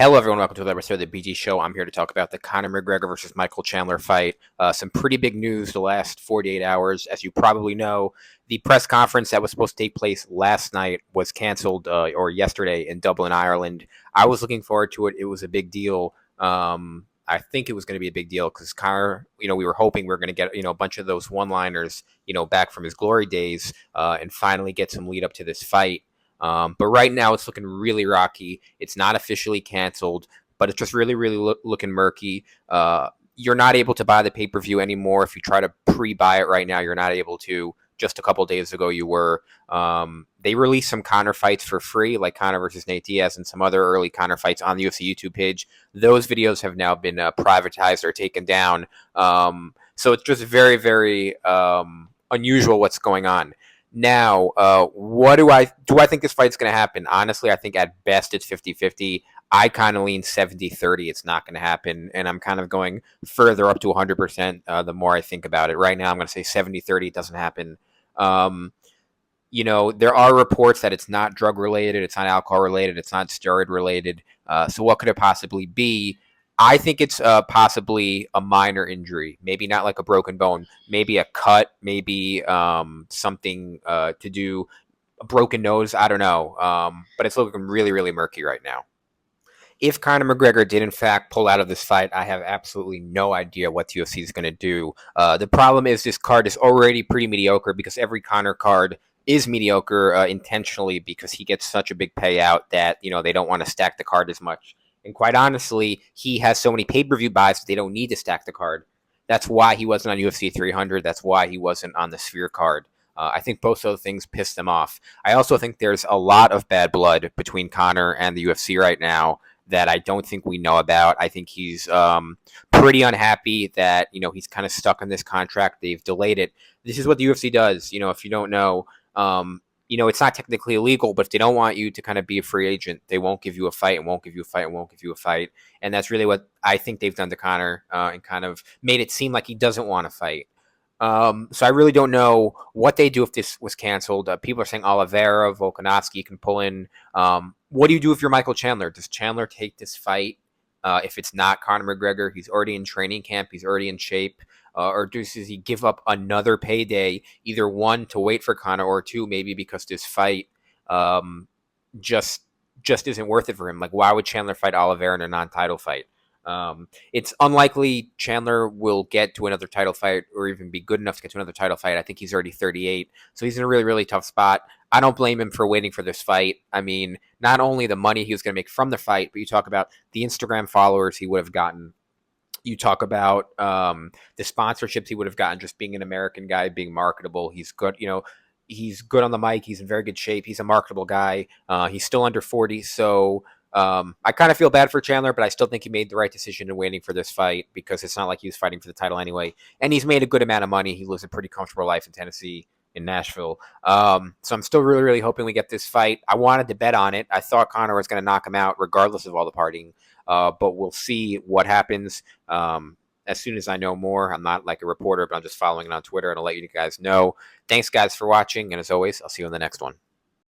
Hello, everyone. Welcome to another episode of the BG Show. I'm here to talk about the Conor McGregor versus Michael Chandler fight. Some pretty big news the last 48 hours. As you probably know, the press conference that was supposed to take place last night was canceled, or yesterday in Dublin, Ireland. I was looking forward to it. It was a big deal. I think it was going to be a big deal because Conor, we were hoping we were going to get, a bunch of those one-liners, back from his glory days, and finally get some lead up to this fight. But right now it's looking really rocky. It's not officially canceled, but it's just really, really looking murky. You're not able to buy the pay-per-view anymore. If you try to pre-buy it right now, you're not able to. Just a couple days ago, you were. They released some Conor fights for free, like Conor versus Nate Diaz and some other early Conor fights on the UFC YouTube page. Those videos have now been privatized or taken down. So it's just very, very unusual what's going on. Now, what do I think this fight's going to happen? Honestly, I think at best it's 50-50. I kind of lean 70-30. It's not going to happen, and I'm kind of going further up to 100% the more I think about it. Right now, I'm going to say 70-30. It doesn't happen. There are reports that it's not drug related, it's not alcohol related, it's not steroid related. So what could it possibly be? I think it's possibly a minor injury, maybe not like a broken bone, maybe a cut, maybe something to do, a broken nose. I don't know, but it's looking really, really murky right now. If Conor McGregor did in fact pull out of this fight, I have absolutely no idea what the UFC is going to do. The problem is this card is already pretty mediocre because every Conor card is mediocre intentionally because he gets such a big payout that they don't want to stack the card as much. And quite honestly, he has so many pay-per-view buys that they don't need to stack the card. That's why he wasn't on UFC 300. That's why he wasn't on the Sphere card. I think both of those things pissed them off. I also think there's a lot of bad blood between Conor and the UFC right now that I don't think we know about. I think he's pretty unhappy that he's kind of stuck in this contract. They've delayed it. This is what the UFC does. If you don't know, it's not technically illegal, but if they don't want you to kind of be a free agent, they won't give you a fight and won't give you a fight and won't give you a fight. And that's really what I think they've done to Conor and kind of made it seem like he doesn't want to fight. So I really don't know what they do if this was canceled. People are saying Oliveira, Volkanovski can pull in. What do you do if you're Michael Chandler? Does Chandler take this fight? If it's not Conor McGregor, he's already in training camp, he's already in shape. Or does he give up another payday, either one, to wait for Conor, or two, maybe because this fight just isn't worth it for him? Like, why would Chandler fight Oliveira in a non-title fight? It's unlikely Chandler will get to another title fight or even be good enough to get to another title fight. I think he's already 38, so he's in a really, really tough spot. I don't blame him for waiting for this fight. I mean, not only the money he was going to make from the fight, but you talk about the Instagram followers he would have gotten. You talk about the sponsorships he would have gotten just being an American guy, being marketable. He's good, he's good on the mic. He's in very good shape. He's a marketable guy. He's still under 40, so I kind of feel bad for Chandler, but I still think he made the right decision in waiting for this fight because it's not like he was fighting for the title anyway. And he's made a good amount of money. He lives a pretty comfortable life in Tennessee, in Nashville. So I'm still really, really hoping we get this fight. I wanted to bet on it. I thought Conor was going to knock him out regardless of all the partying. But we'll see what happens. As soon as I know more, I'm not like a reporter, but I'm just following it on Twitter and I'll let you guys know. Thanks, guys, for watching. And as always, I'll see you in the next one.